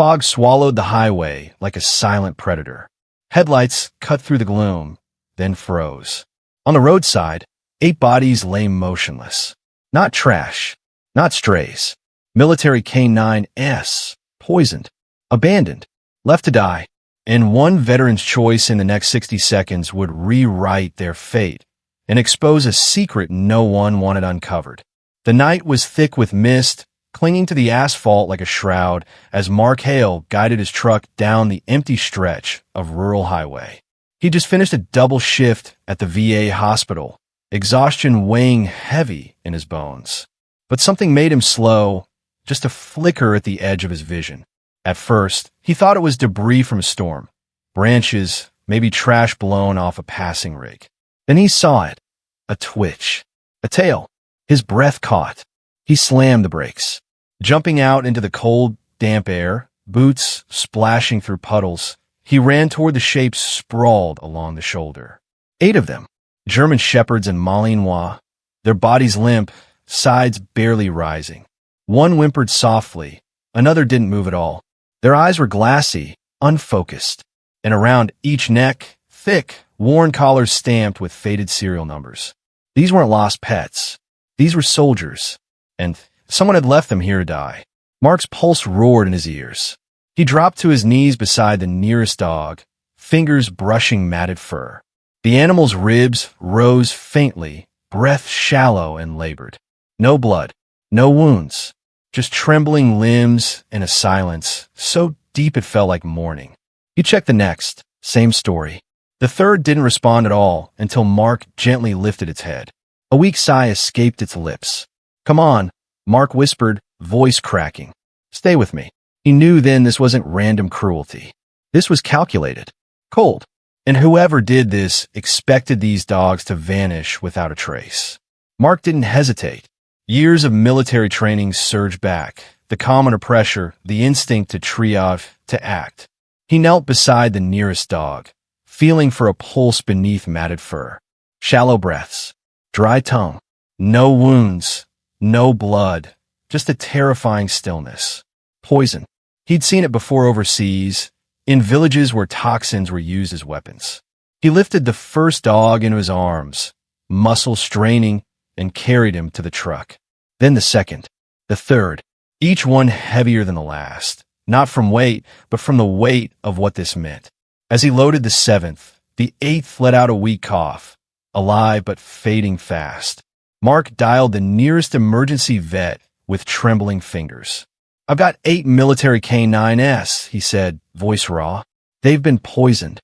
Fog swallowed the highway like a silent predator. Headlights cut through the gloom, then froze. On the roadside, 8 bodies lay motionless. Not trash, not strays. Military K9s, poisoned, abandoned, left to die. And one veteran's choice in the next 60 seconds would rewrite their fate and expose a secret no one wanted uncovered. The night was thick with mist, clinging to the asphalt like a shroud as Mark Hale guided his truck down the empty stretch of rural highway. He just finished a double shift at the VA hospital, exhaustion weighing heavy in his bones. But something made him slow, just a flicker at the edge of his vision. At first, he thought it was debris from a storm, branches, maybe trash blown off a passing rig. Then he saw it, a twitch, a tail. His breath caught. He slammed the brakes. Jumping out into the cold, damp air, boots splashing through puddles, he ran toward the shapes sprawled along the shoulder. 8 of them, German shepherds and Malinois, their bodies limp, sides barely rising. One whimpered softly, another didn't move at all. Their eyes were glassy, unfocused, and around each neck, thick, worn collars stamped with faded serial numbers. These weren't lost pets. These were soldiers, and someone had left them here to die. Mark's pulse roared in his ears. He dropped to his knees beside the nearest dog, fingers brushing matted fur. The animal's ribs rose faintly, breath shallow and labored. No blood, no wounds, just trembling limbs and a silence so deep it felt like mourning. He checked the next, same story. The third didn't respond at all until Mark gently lifted its head. A weak sigh escaped its lips. "Come on," Mark whispered, voice cracking. "Stay with me." He knew then this wasn't random cruelty. This was calculated, cold, and whoever did this expected these dogs to vanish without a trace. Mark didn't hesitate. Years of military training surged back, the calm under pressure, the instinct to triage, to act. He knelt beside the nearest dog, feeling for a pulse beneath matted fur. Shallow breaths, dry tongue, no wounds, no blood, just a terrifying stillness. Poison. He'd seen it before overseas, in villages where toxins were used as weapons. He lifted the first dog into his arms, muscles straining, and carried him to the truck. Then the second, the third, each one heavier than the last, not from weight, but from the weight of what this meant. As he loaded the 7th, the 8th let out a weak cough, alive but fading fast. Mark dialed the nearest emergency vet with trembling fingers. "I've got 8 military K9s, he said, voice raw. "They've been poisoned."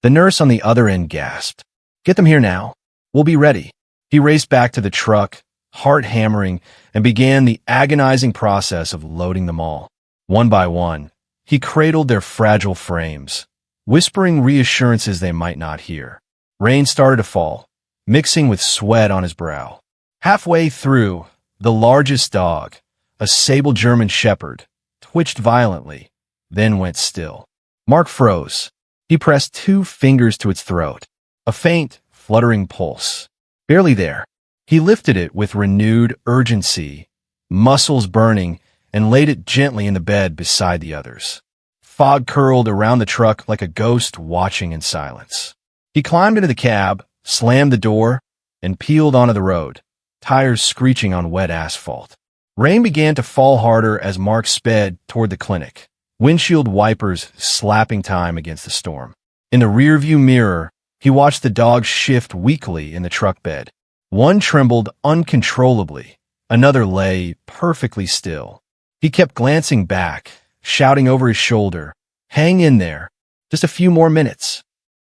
The nurse on the other end gasped. "Get them here now. We'll be ready." He raced back to the truck, heart hammering, and began the agonizing process of loading them all. One by one, he cradled their fragile frames, whispering reassurances they might not hear. Rain started to fall, mixing with sweat on his brow. Halfway through, the largest dog, a sable German shepherd, twitched violently, then went still. Mark froze. He pressed 2 fingers to its throat, a faint, fluttering pulse. Barely there. He lifted it with renewed urgency, muscles burning, and laid it gently in the bed beside the others. Fog curled around the truck like a ghost watching in silence. He climbed into the cab, slammed the door, and peeled onto the road, tires screeching on wet asphalt. Rain began to fall harder as Mark sped toward the clinic, windshield wipers slapping time against the storm. In the rearview mirror, he watched the dogs shift weakly in the truck bed. One trembled uncontrollably, another lay perfectly still. He kept glancing back, shouting over his shoulder, "Hang in there, just a few more minutes."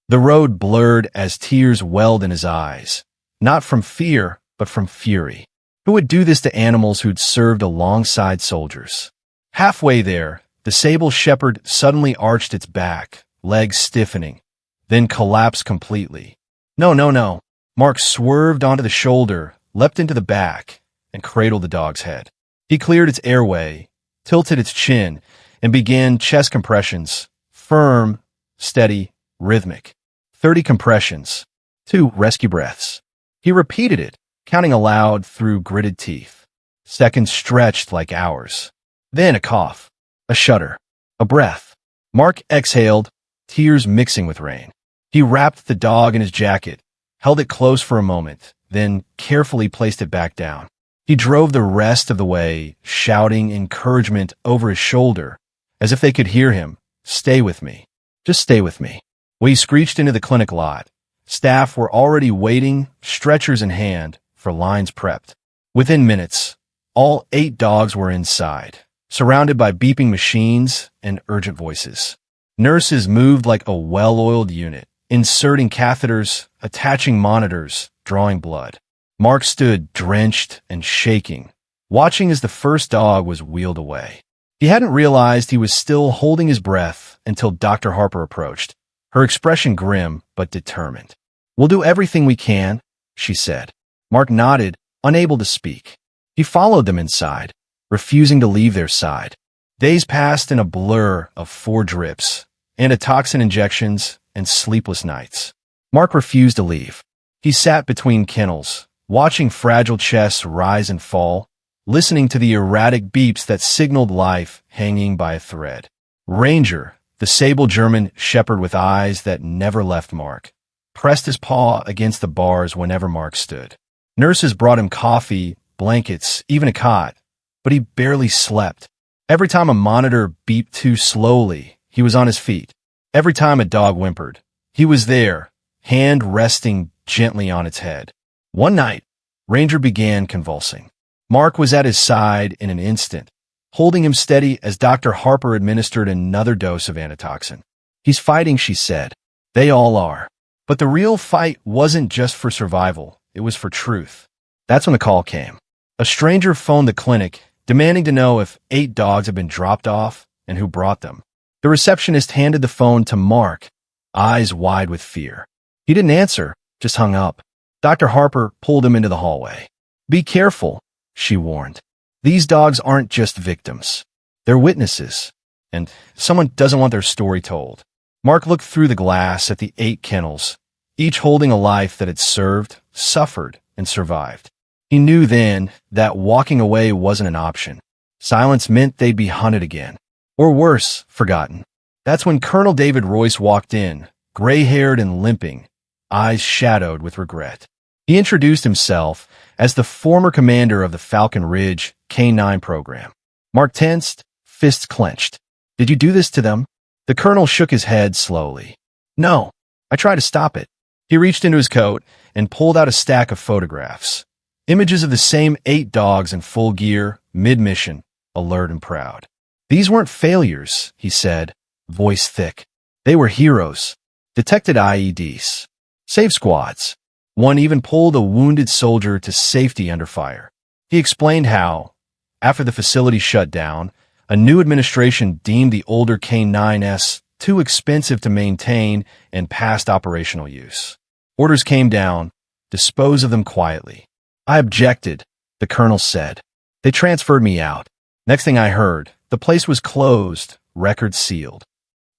The road blurred as tears welled in his eyes, not from fear, but from fury. Who would do this to animals who'd served alongside soldiers? Halfway there, the sable shepherd suddenly arched its back, legs stiffening, then collapsed completely. No, no, no. Mark swerved onto the shoulder, leapt into the back, and cradled the dog's head. He cleared its airway, tilted its chin, and began chest compressions, firm, steady, rhythmic. 30 compressions, 2 rescue breaths. He repeated it, counting aloud through gritted teeth. Seconds stretched like hours. Then a cough, a shudder. A breath. Mark exhaled, tears mixing with rain. He wrapped the dog in his jacket, held it close for a moment, then carefully placed it back down. He drove the rest of the way, shouting encouragement over his shoulder, as if they could hear him. "Stay with me. Just stay with me." We screeched into the clinic lot. Staff were already waiting, stretchers in hand, for lines prepped. Within minutes, all 8 dogs were inside, surrounded by beeping machines and urgent voices. Nurses moved like a well-oiled unit, inserting catheters, attaching monitors, drawing blood. Mark stood drenched and shaking, watching as the first dog was wheeled away. He hadn't realized he was still holding his breath until Dr. Harper approached, her expression grim but determined. "We'll do everything we can," she said. Mark nodded, unable to speak. He followed them inside, refusing to leave their side. Days passed in a blur of 4 drips, antitoxin injections, and sleepless nights. Mark refused to leave. He sat between kennels, watching fragile chests rise and fall, listening to the erratic beeps that signaled life hanging by a thread. Ranger, the sable German shepherd with eyes that never left Mark, pressed his paw against the bars whenever Mark stood. Nurses brought him coffee, blankets, even a cot, but he barely slept. Every time a monitor beeped too slowly, he was on his feet. Every time a dog whimpered, he was there, hand resting gently on its head. One night, Ranger began convulsing. Mark was at his side in an instant, holding him steady as Dr. Harper administered another dose of antitoxin. "He's fighting," she said. "They all are." But the real fight wasn't just for survival, it was for truth. That's when the call came. A stranger phoned the clinic, demanding to know if 8 dogs had been dropped off and who brought them. The receptionist handed the phone to Mark, eyes wide with fear. He didn't answer, just hung up. Dr. Harper pulled him into the hallway. "Be careful," she warned. "These dogs aren't just victims. They're witnesses, and someone doesn't want their story told." Mark looked through the glass at the 8 kennels, each holding a life that had served, suffered, and survived. He knew then that walking away wasn't an option. Silence meant they'd be hunted again. Or worse, forgotten. That's when Colonel David Royce walked in, gray-haired and limping, eyes shadowed with regret. He introduced himself as the former commander of the Falcon Ridge K-9 program. Mark tensed, fists clenched. "Did you do this to them?" The colonel shook his head slowly. "No, I tried to stop it." He reached into his coat and pulled out a stack of photographs. Images of the same 8 dogs in full gear, mid-mission, alert and proud. "These weren't failures," he said, voice thick. "They were heroes. Detected IEDs. Saved squads. One even pulled a wounded soldier to safety under fire." He explained how, after the facility shut down, a new administration deemed the older K-9s too expensive to maintain and past operational use. Orders came down, dispose of them quietly. "I objected," the colonel said. "They transferred me out. Next thing I heard, the place was closed, record sealed."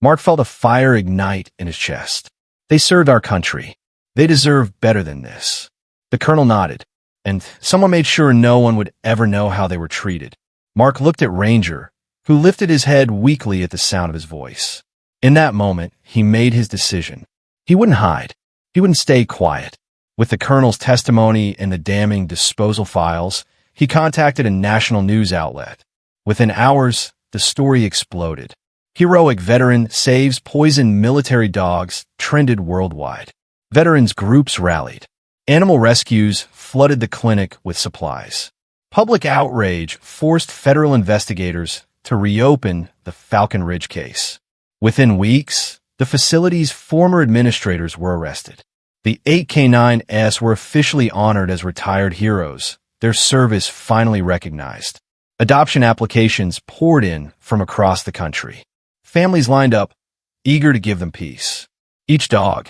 Mark felt a fire ignite in his chest. "They served our country. They deserve better than this." The colonel nodded, and someone made sure no one would ever know how they were treated. Mark looked at Ranger, who lifted his head weakly at the sound of his voice. In that moment, he made his decision. He wouldn't hide. He wouldn't stay quiet. With the colonel's testimony and the damning disposal files, he contacted a national news outlet. Within hours, the story exploded. "Heroic veteran saves poisoned military dogs" trended worldwide. Veterans groups rallied. Animal rescues flooded the clinic with supplies. Public outrage forced federal investigators to reopen the Falcon Ridge case. Within weeks, the facility's former administrators were arrested. The 8 K-9s were officially honored as retired heroes, their service finally recognized. Adoption applications poured in from across the country. Families lined up, eager to give them peace. Each dog,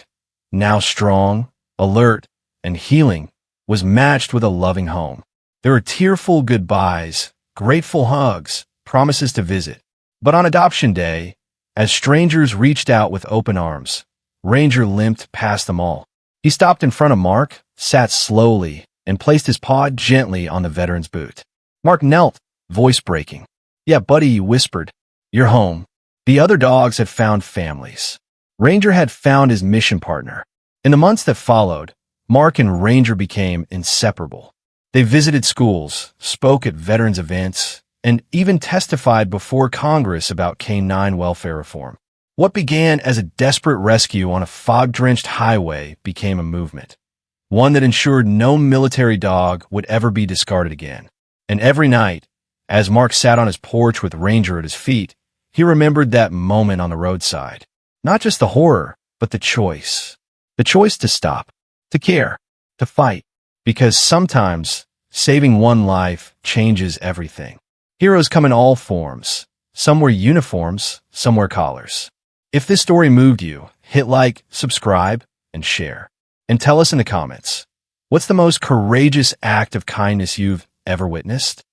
now strong, alert, and healing, was matched with a loving home. There were tearful goodbyes, grateful hugs, promises to visit. But on adoption day, as strangers reached out with open arms, Ranger limped past them all. He stopped in front of Mark, sat slowly, and placed his paw gently on the veteran's boot. Mark knelt, voice breaking. "Yeah, buddy," he whispered. "You're home." The other dogs had found families. Ranger had found his mission partner. In the months that followed, Mark and Ranger became inseparable. They visited schools, spoke at veterans events, and even testified before Congress about canine welfare reform. What began as a desperate rescue on a fog-drenched highway became a movement, one that ensured no military dog would ever be discarded again. And every night, as Mark sat on his porch with Ranger at his feet, he remembered that moment on the roadside. Not just the horror, but the choice. The choice to stop, to care, to fight. Because sometimes, saving one life changes everything. Heroes come in all forms. Some wear uniforms, some wear collars. If this story moved you, hit like, subscribe, and share. And tell us in the comments, what's the most courageous act of kindness you've ever witnessed?